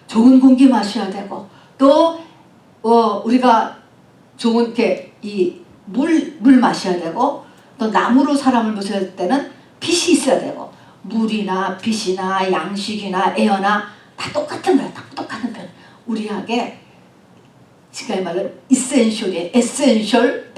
좋은 공기 마셔야 되고 또 우리가 좋은 이 물 마셔야 되고 또 나무로 사람을 모실 때는 빛이 있어야 되고 물이나 빛이나 양식이나 에어나 다 똑같은 거예요. 다 똑같은 표현. 우리에게 지금 말로 이센셜이에요. 에센셜.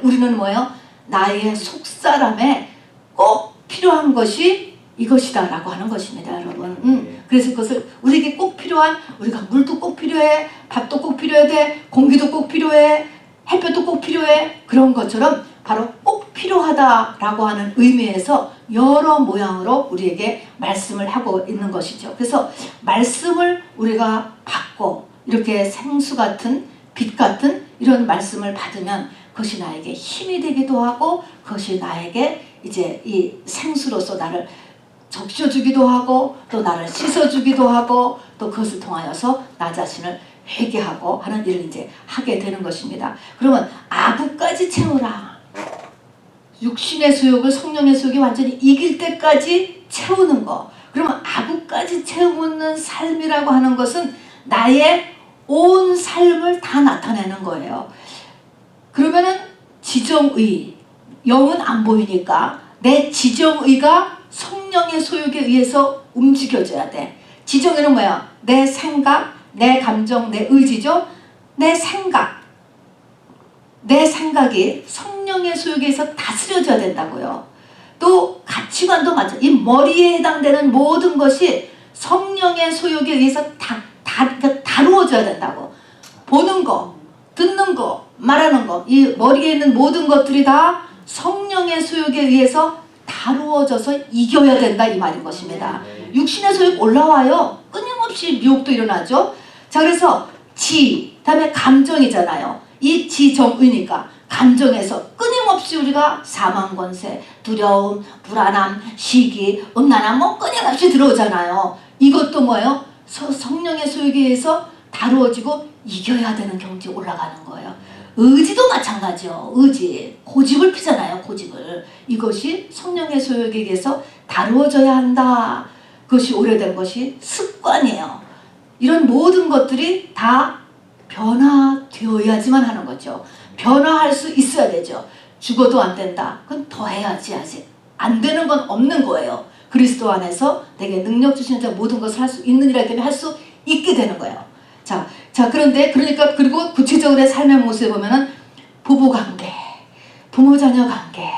우리는 뭐예요? 나의 속사람에 꼭 필요한 것이 이것이다 라고 하는 것입니다, 여러분. 그래서 그것을 우리에게 꼭 필요한, 우리가 물도 꼭 필요해, 밥도 꼭 필요해 돼, 공기도 꼭 필요해, 햇볕도 꼭 필요해, 그런 것처럼 바로 꼭 필요하다라고 하는 의미에서 여러 모양으로 우리에게 말씀을 하고 있는 것이죠. 그래서 말씀을 우리가 받고 이렇게 생수 같은 빛 같은 이런 말씀을 받으면 그것이 나에게 힘이 되기도 하고 그것이 나에게 이제 이 생수로서 나를 적셔주기도 하고 또 나를 씻어주기도 하고 또 그것을 통하여서 나 자신을 회개하고 하는 일을 이제 하게 되는 것입니다. 그러면 아구까지 채우라. 육신의 소욕을 성령의 소욕이 완전히 이길 때까지 채우는 거. 그러면 아구까지 채우는 삶이라고 하는 것은 나의 온 삶을 다 나타내는 거예요. 그러면은 지정의, 영은 안 보이니까 내 지정의가 성령의 소욕에 의해서 움직여져야 돼. 지정의는 뭐야? 내 생각, 내 감정, 내 의지죠. 내 생각이 성령의 소욕에 의해서 다스려져야 된다고요. 또 가치관도 맞아. 이 머리에 해당되는 모든 것이 성령의 소욕에 의해서 다루어져야 된다고. 보는 거, 듣는 거, 말하는 거, 이 머리에 있는 모든 것들이 다 성령의 소욕에 의해서 다루어져서 이겨야 된다 이 말인 것입니다. 육신의 소욕 올라와요. 끊임없이 미혹도 일어나죠. 자, 그래서 다음에 감정이잖아요. 이 지정의니까 감정에서 끊임없이 우리가 사망 권세, 두려움, 불안함, 시기, 음란함 뭐 끊임없이 들어오잖아요. 이것도 뭐예요? 성령의 소욕에 의해서 다루어지고 이겨야 되는 경지에 올라가는 거예요. 의지도 마찬가지요. 의지, 고집을 피잖아요. 고집을. 이것이 성령의 소욕에 의해서 다루어져야 한다. 그것이 오래된 것이 습관이에요. 이런 모든 것들이 다 변화되어야지만 하는 거죠. 변화할 수 있어야 되죠. 죽어도 안 된다. 그건 더 해야지 아직. 안 되는 건 없는 거예요. 그리스도 안에서 내게 능력 주시는 자 모든 것을 할 수 있는 이라 때문에 할 수 있게 되는 거예요. 자, 그런데 그러니까 그리고 구체적으로 삶의 모습에 보면은 부부관계, 부모자녀 관계,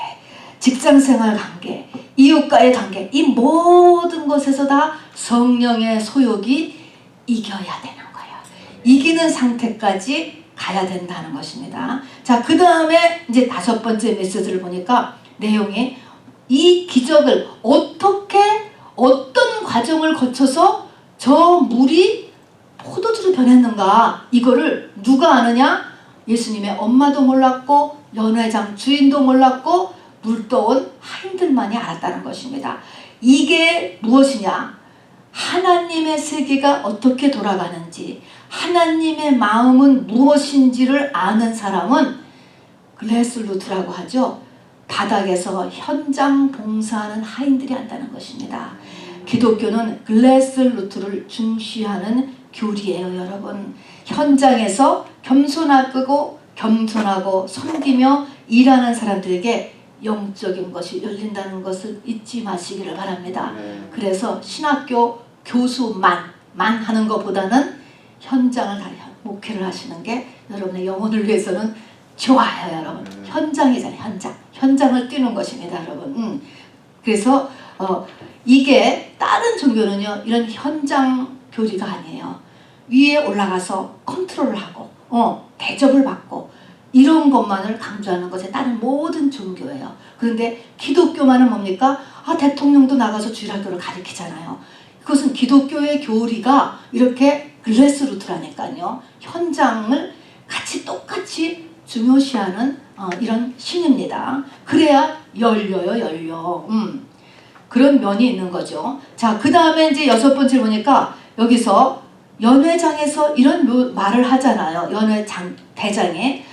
직장생활 관계, 이웃과의 관계, 이 모든 것에서 다 성령의 소욕이 이겨야 되는 거예요. 이기는 상태까지 가야 된다는 것입니다. 자, 그 다음에 이제 5번째 메시지를 보니까 내용이 이 기적을 어떤 과정을 거쳐서 저 물이 포도주로 변했는가, 이거를 누가 아느냐? 예수님의 엄마도 몰랐고 연회장 주인도 몰랐고 물 떠온 하인들만이 알았다는 것입니다. 이게 무엇이냐? 하나님의 세계가 어떻게 돌아가는지, 하나님의 마음은 무엇인지를 아는 사람은 글래스루트라고 하죠. 바닥에서 현장 봉사하는 하인들이 한다는 것입니다. 기독교는 글래스루트를 중시하는 교리예요, 여러분. 현장에서 겸손하고 섬기며 일하는 사람들에게 영적인 것이 열린다는 것을 잊지 마시기를 바랍니다. 그래서 신학교 교수만 하는 것보다는 현장을 다 목회를 하시는 게 여러분의 영혼을 위해서는 좋아요, 여러분. 현장이잖아요, 현장을 뛰는 것입니다, 여러분. 그래서 이게 다른 종교는요, 이런 현장 교리가 아니에요. 위에 올라가서 컨트롤을 하고 대접을 받고 이런 것만을 강조하는 것에 다른 모든 종교예요. 그런데 기독교만은 뭡니까? 대통령도 나가서 주일학교를 가르치잖아요. 그것은 기독교의 교리가 이렇게 글래스루트라니까요. 현장을 똑같이 중요시하는 이런 신입니다. 그래야 열려. 그런 면이 있는 거죠. 자, 그 다음에 이제 6번째 보니까 여기서 연회장에서 이런 말을 하잖아요. 연회장 대장에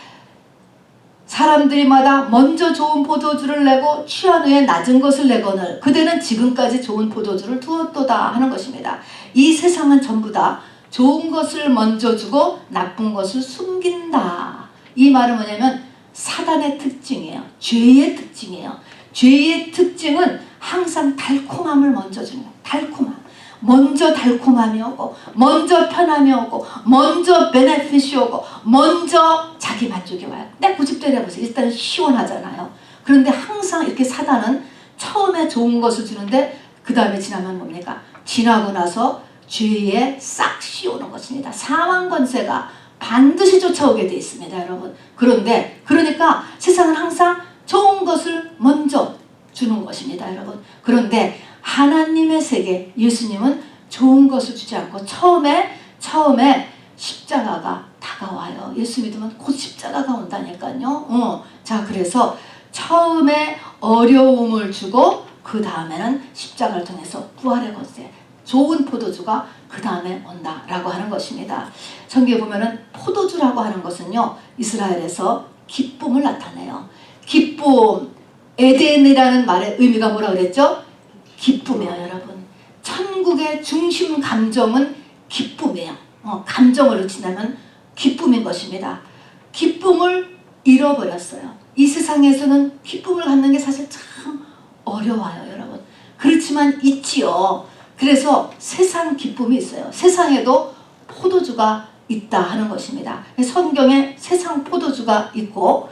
사람들이마다 먼저 좋은 포도주를 내고 취한 후에 낮은 것을 내거늘 그대는 지금까지 좋은 포도주를 두었도다 하는 것입니다. 이 세상은 전부 다 좋은 것을 먼저 주고 나쁜 것을 숨긴다. 이 말은 뭐냐면 사단의 특징이에요. 죄의 특징이에요. 죄의 특징은 항상 달콤함을 먼저 주는 거예요. 달콤함. 먼저 달콤함이 오고 먼저 편함이 오고 먼저 베네핏이 오고 먼저 자기 만족이 와요. 내 고집대로 해보세요. 일단 시원하잖아요. 그런데 항상 이렇게 사단은 처음에 좋은 것을 주는데 그 다음에 지나면 뭡니까? 지나고 나서 죄에 싹 씌우는 것입니다. 사망 권세가 반드시 쫓아오게 돼 있습니다, 여러분. 그러니까 세상은 항상 좋은 것을 먼저 주는 것입니다, 여러분. 그런데 하나님의 세계, 예수님은 좋은 것을 주지 않고 처음에 십자가가 다가와요. 예수 믿으면 곧 십자가가 온다니까요. 자, 그래서 처음에 어려움을 주고 그 다음에는 십자가를 통해서 부활의 권세, 좋은 포도주가 그 다음에 온다라고 하는 것입니다. 성경에 보면은 포도주라고 하는 것은요, 이스라엘에서 기쁨을 나타내요. 기쁨, 에덴이라는 말의 의미가 뭐라 그랬죠? 기쁨이에요, 여러분. 천국의 중심 감정은 기쁨이에요. 감정으로 친다면 기쁨인 것입니다. 기쁨을 잃어버렸어요. 이 세상에서는 기쁨을 갖는 게 사실 참 어려워요, 여러분. 그렇지만 있지요. 그래서 세상 기쁨이 있어요. 세상에도 포도주가 있다 하는 것입니다. 성경에 세상 포도주가 있고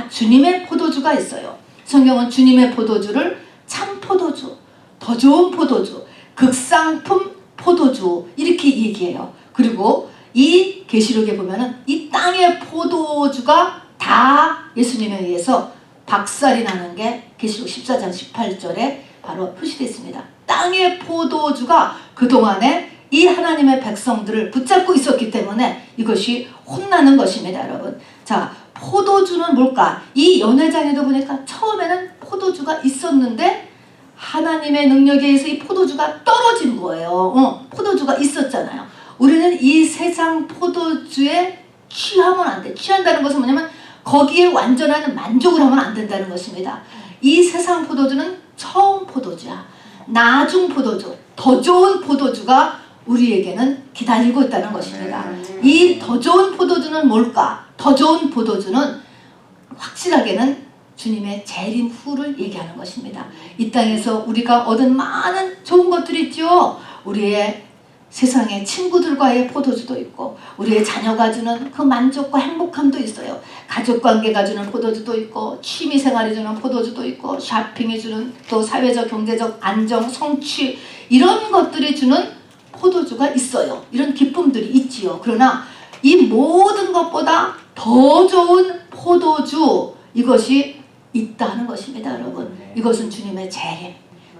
주님의 포도주가 있어요. 성경은 주님의 포도주를 참 포도주, 더 좋은 포도주, 극상품 포도주 이렇게 얘기해요. 그리고 이 계시록에 보면은 이 땅의 포도주가 다 예수님에 의해서 박살이 나는 게 계시록 14장 18절에 바로 표시되어 있습니다. 땅의 포도주가 그동안에 이 하나님의 백성들을 붙잡고 있었기 때문에 이것이 혼나는 것입니다, 여러분. 자, 포도주는 뭘까? 이 연회장에도 보니까 처음에는 포도주가 있었는데 하나님의 능력에 의해서 이 포도주가 떨어진 거예요. 포도주가 있었잖아요. 우리는 이 세상 포도주에 취하면 안 돼. 취한다는 것은 뭐냐면 거기에 완전한 만족을 하면 안 된다는 것입니다. 이 세상 포도주는 처음 포도주야. 나중 포도주, 더 좋은 포도주가 우리에게는 기다리고 있다는 것입니다. 이 더 좋은 포도주는 뭘까? 더 좋은 포도주는 확실하게는 주님의 재림 후를 얘기하는 것입니다. 이 땅에서 우리가 얻은 많은 좋은 것들이 있죠. 우리의 세상의 친구들과의 포도주도 있고 우리의 자녀가 주는 그 만족과 행복함도 있어요. 가족관계가 주는 포도주도 있고 취미생활이 주는 포도주도 있고 쇼핑이 주는 또 사회적 경제적 안정 성취 이런 것들이 주는 포도주가 있어요. 이런 기쁨들이 있지요. 그러나 이 모든 것보다 더 좋은 포도주 이것이 있다는 것입니다, 여러분. 이것은 주님의 재림,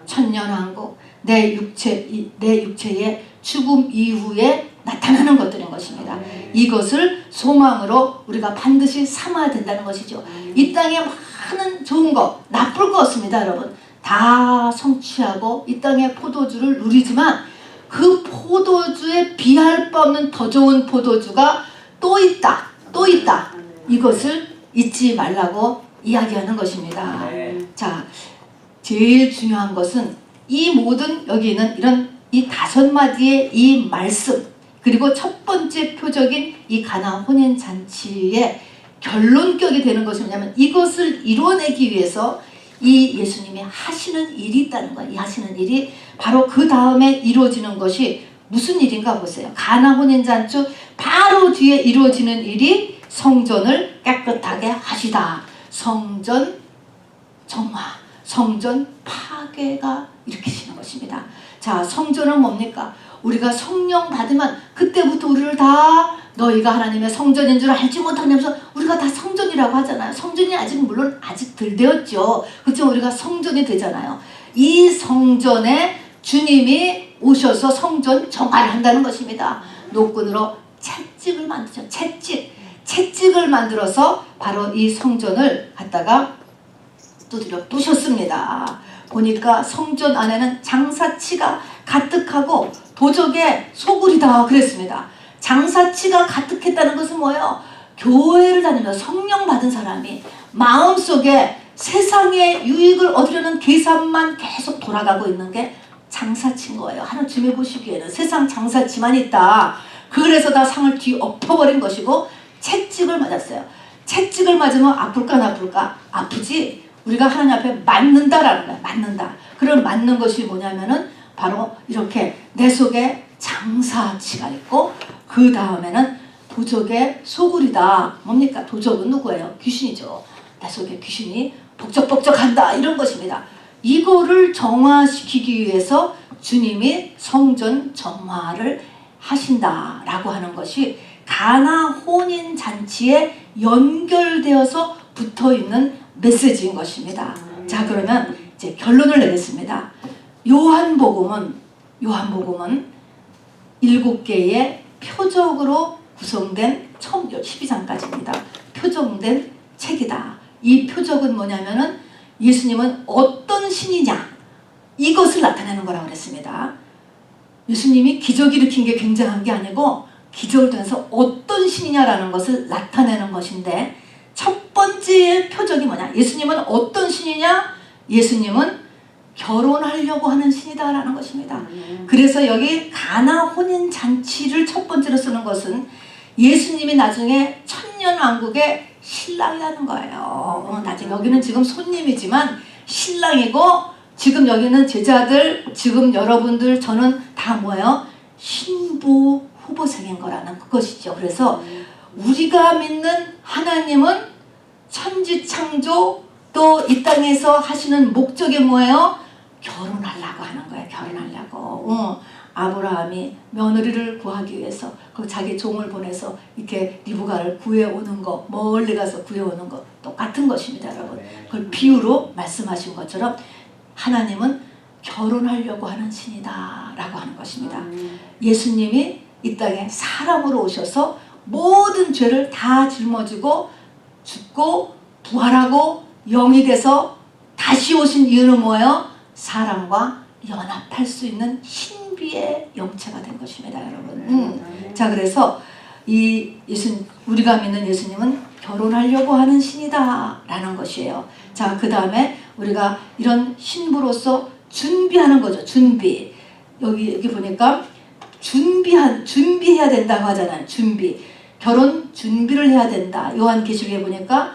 천년왕국, 내 육체의 죽음 이후에 나타나는 것들인 것입니다. 이것을 소망으로 우리가 반드시 삼아야 된다는 것이죠. 이 땅에 많은 좋은 것, 나쁠 것 없습니다, 여러분. 다 성취하고 이 땅의 포도주를 누리지만 그 포도주에 비할 바 없는 더 좋은 포도주가 또 있다. 또 있다. 이것을 잊지 말라고 이야기하는 것입니다. 자, 제일 중요한 것은 이 모든 여기 있는 이런 이 5마디의 이 말씀, 그리고 첫 번째 표적인 이 가나 혼인잔치의 결론격이 되는 것이 뭐냐면 이것을 이뤄내기 위해서 이 예수님이 하시는 일이 있다는 거예요. 이 하시는 일이 바로 그 다음에 이루어지는 것이 무슨 일인가 보세요. 가나 혼인잔치 바로 뒤에 이루어지는 일이 성전을 깨끗하게 하시다. 성전 정화, 성전 파괴가 일으키시는 것입니다. 자, 성전은 뭡니까? 우리가 성령 받으면 그때부터 우리를 다 너희가 하나님의 성전인 줄 알지 못하면서 우리가 다 성전이라고 하잖아요. 성전이 아직 물론 아직 덜 되었죠. 그렇지만 우리가 성전이 되잖아요. 이 성전에 주님이 오셔서 성전 정화를 한다는 것입니다. 노끈으로 채찍을 만드죠. 채찍을 만들어서 바로 이 성전을 갖다가 두드려 부셨습니다. 보니까 성전 안에는 장사치가 가득하고 도적의 소굴이다 그랬습니다. 장사치가 가득했다는 것은 뭐예요? 교회를 다니면서 성령 받은 사람이 마음속에 세상의 유익을 얻으려는 계산만 계속 돌아가고 있는 게 장사치인 거예요. 하나님이 보시기에는 세상 장사치만 있다. 그래서 다 상을 뒤엎어버린 것이고 채찍을 맞았어요. 채찍을 맞으면 아플까 안 아플까? 아프지. 우리가 하나님 앞에 맞는다라는 거야. 맞는다. 그럼 맞는 것이 뭐냐면은 바로 이렇게 내 속에 장사치가 있고 그 다음에는 도적의 소굴이다. 뭡니까? 도적은 누구예요? 귀신이죠. 내 속에 귀신이 복적복적한다. 이런 것입니다. 이거를 정화시키기 위해서 주님이 성전 정화를 하신다라고 하는 것이 가나 혼인잔치에 연결되어서 붙어있는 메시지인 것입니다. 자, 그러면 이제 결론을 내겠습니다. 요한복음은 7개의 표적으로 구성된 처음 12장까지입니다. 표적된 책이다. 이 표적은 뭐냐면은 예수님은 어떤 신이냐 이것을 나타내는 거라고 그랬습니다. 예수님이 기적 일으킨 게 굉장한 게 아니고 기적을 통해서 어떤 신이냐라는 것을 나타내는 것인데 첫 번째 표적이 뭐냐? 예수님은 어떤 신이냐? 예수님은 결혼하려고 하는 신이다라는 것입니다. 그래서 여기 가나 혼인잔치를 첫 번째로 쓰는 것은 예수님이 나중에 천년왕국의 신랑이라는 거예요. 나중에 여기는 지금 손님이지만 신랑이고 지금 여기는 제자들, 지금 여러분들 저는 다 뭐예요? 신부 후보생인 거라는 그것이죠. 그래서 우리가 믿는 하나님은 천지창조 또 이 땅에서 하시는 목적이 뭐예요? 결혼하려고 하는 거예요. 결혼하려고. 아브라함이 며느리를 구하기 위해서 그 자기 종을 보내서 이렇게 리브가를 구해오는 거, 멀리 가서 구해오는 거 똑같은 것입니다, 여러분. 그걸 비유로 말씀하신 것처럼 하나님은 결혼하려고 하는 신이다 라고 하는 것입니다. 예수님이 이 땅에 사람으로 오셔서 모든 죄를 다 짊어지고 죽고 부활하고 영이 돼서 다시 오신 이유는 뭐예요? 사람과 연합할 수 있는 신비의 영체가 된 것입니다, 여러분. 자, 그래서 우리가 믿는 예수님은 결혼하려고 하는 신이다 라는 것이에요. 자, 그 다음에 우리가 이런 신부로서 준비하는 거죠. 준비. 여기 보니까 준비해야 된다고 하잖아요. 결혼 준비를 해야 된다. 요한계시록에 보니까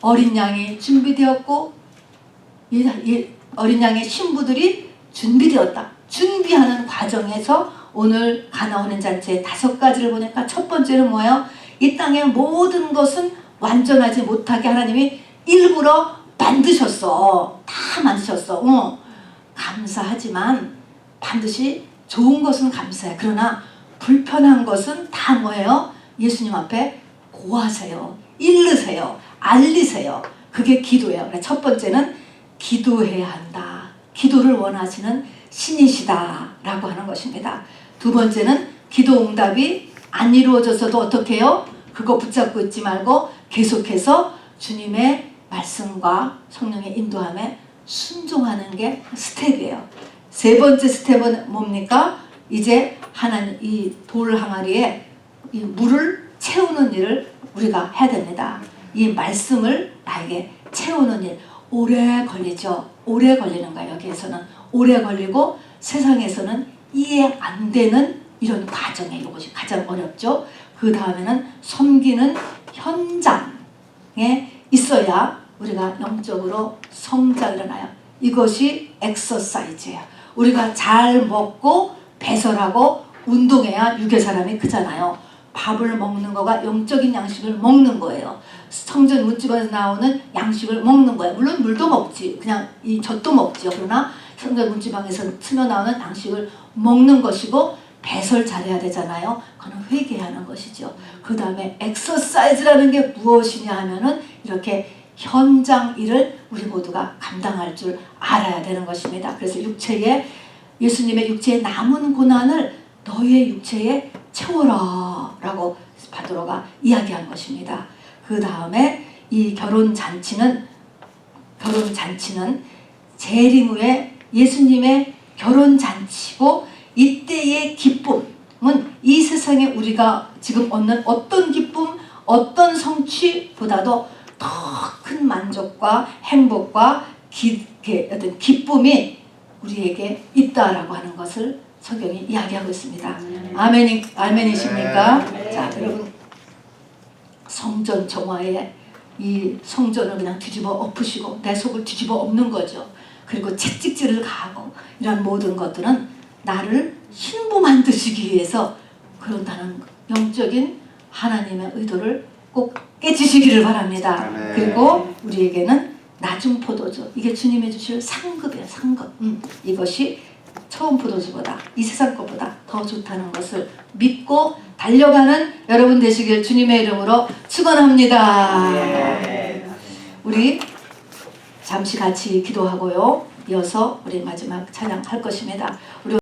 어린 양이 준비되었고 어린 양의 신부들이 준비되었다. 준비하는 과정에서 오늘 가나 혼인잔치의 5가지를 보니까 첫 번째는 뭐예요? 이 땅의 모든 것은 완전하지 못하게 하나님이 일부러 만드셨어. 다 만드셨어. 감사하지만 반드시 좋은 것은 감사해. 그러나 불편한 것은 다 뭐예요? 예수님 앞에 고하세요. 일르세요. 알리세요. 그게 기도예요. 첫 번째는 기도해야 한다. 기도를 원하시는 신이시다 라고 하는 것입니다. 두 번째는 기도 응답이 안 이루어져서도 어떻게 해요? 그거 붙잡고 있지 말고 계속해서 주님의 말씀과 성령의 인도함에 순종하는 게 스텝이에요. 세 번째 스텝은 뭡니까? 이제 하나님 이 돌 항아리에 이 물을 채우는 일을 우리가 해야 됩니다. 이 말씀을 나에게 채우는 일 오래 걸리죠. 오래 걸리는 거예요. 여기에서는 오래 걸리고 세상에서는 이해 안 되는 이런 과정이에요. 이것이 가장 어렵죠. 그 다음에는 섬기는 현장에 있어야 우리가 영적으로 성장이 일어나요. 이것이 엑서사이즈예요. 우리가 잘 먹고 배설하고 운동해야 육의 사람이 크잖아요. 밥을 먹는 거가 영적인 양식을 먹는 거예요. 성전 문집에서 나오는 양식을 먹는 거예요. 물론 물도 먹지. 그냥 이 젖도 먹지요. 그러나 성전 문지방에서 스며 나오는 양식을 먹는 것이고 배설 잘해야 되잖아요. 그건 회개하는 것이죠. 그 다음에 엑서사이즈라는 게 무엇이냐 하면은 이렇게 현장 일을 우리 모두가 감당할 줄 알아야 되는 것입니다. 그래서 예수님의 육체의 남은 고난을 너의 육체에 채워라 라고 바도로가 이야기한 것입니다. 그 다음에 이 결혼잔치는 재림 후에 예수님의 결혼잔치고 이때의 기쁨은 이 세상에 우리가 지금 얻는 어떤 기쁨, 어떤 성취보다도 더 큰 만족과 행복과 어떤 기쁨이 우리에게 있다라고 하는 것을 성경이 이야기하고 있습니다. 아멘이십니까? 네. 자, 여러분 성전 정화에 이 성전을 그냥 뒤집어 엎으시고 내 속을 뒤집어 엎는 거죠. 그리고 채찍질을 가하고 이런 모든 것들은 나를 신부 만드시기 위해서 그런다는 영적인 하나님의 의도를 꼭 깨지시기를 바랍니다. 아멘. 그리고 우리에게는 낮은 포도주, 이게 주님이 주실 상급이에요. 상급. 이것이 처음 포도주보다 이 세상 것보다 더 좋다는 것을 믿고 달려가는 여러분 되시길 주님의 이름으로 축원합니다. 우리 잠시 같이 기도하고요. 이어서 우리 마지막 찬양할 것입니다. 우리